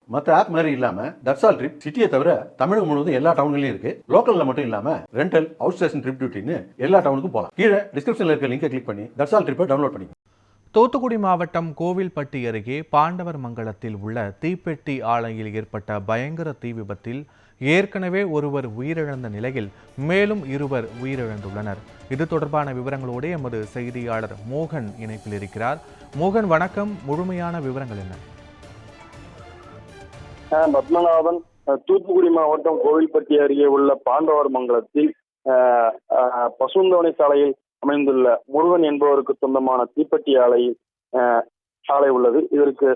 மற்ற ஆப் மாதிரி இல்லாம தட்சால் ட்ரிப் சிட்டியை தவிர தமிழகம் முழுவதும் எல்லா டவுன்லயும் இருக்கு. லோக்கல்ல மட்டும் இல்லாம ரெண்டல், அவுட் ஸ்டேஷன் ட்ரிப் டியூட்டின்னு எல்லா டவுனுக்கும் போகலாம். கீழே டிஸ்கிரிப்ஷன்ல இருக்க லிங்கை கிளிக் பண்ணி தட்சால் ட்ரிப்பை டவுன்லோட் பண்ணி. தூத்துக்குடி மாவட்டம் கோவில்பட்டி அருகே பாண்டவர் மங்கலத்தில் உள்ள தீப்பெட்டி ஆலையில் ஏற்பட்ட பயங்கர தீ விபத்தில் ஏற்கனவே ஒருவர் உயிரிழந்த நிலையில் மேலும் 2 உயிரிழந்துள்ளனர். இது தொடர்பான விவரங்களோடு எமது செய்தியாளர் மோகன் இணைப்பில் இருக்கிறார். மோகன், வணக்கம். முழுமையான விவரங்கள் என்ன? பத்மநாபன், தூத்துக்குடி மாவட்டம் கோவில்பட்டி அருகே உள்ள பாண்டவர் மங்கலத்தில் பசுந்தோணி சாலையில் அமைந்துள்ள முருகன் என்பவருக்கு சொந்தமான தீப்பெட்டி ஆலை உள்ளது. இதற்கு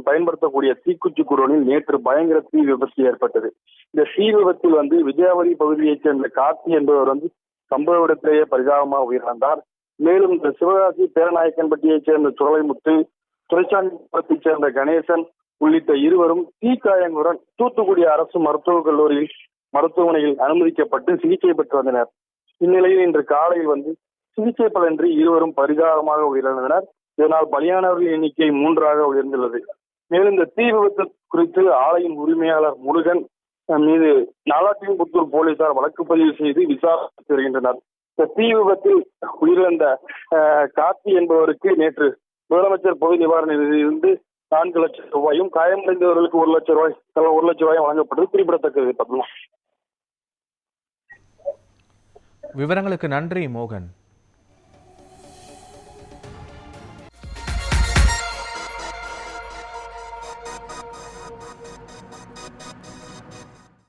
பயன்படுத்தக்கூடிய தீக்குச்சி குடோனில் நேற்று பயங்கர தீ விபத்து ஏற்பட்டது. இந்த தீ விபத்தில் விஜயாவதி பகுதியைச் சேர்ந்த கார்த்தி என்பவர் சம்பவ இடத்திலேயே பரிதாபமாக உயிரிழந்தார். மேலும் இந்த சிவகாசி பேரநாயக்கன்பட்டியைச் சேர்ந்த சுரலைமுத்து, துரைச்சாண்டியைச் சேர்ந்த கணேசன் உள்ளிட்ட 2 தீக்காயங்களுடன் தூத்துக்குடி அரசு மருத்துவக் கல்லூரியில் மருத்துவமனையில் அனுமதிக்கப்பட்டு சிகிச்சை பெற்று வந்தனர். இந்நிலையில் இன்று காலையில் சிகிச்சை பலனின்றி 2 பரிதாபமாக உயிரிழந்தனர். இதனால் பலியானவர்களின் எண்ணிக்கை 3ஆக உயர்ந்துள்ளது. மேலும் இந்த தீ விபத்து குறித்து ஆலையின் உரிமையாளர் முருகன் மீது நாலாட்டின்புத்தூர் போலீசார் வழக்கு பதிவு செய்து விசாரணை வருகின்றனர். இந்த தீ விபத்தில் உயிரிழந்த கார்த்தி என்பவருக்கு நேற்று முதலமைச்சர் பொது நிவாரண நிதியிலிருந்து 4 லட்சம் ரூபாயும், காயமடைந்தவர்களுக்கு 1 லட்சம் ரூபாயும் வழங்கப்பட்டது குறிப்பிடத்தக்கது. விவரங்களுக்கு நன்றி மோகன்.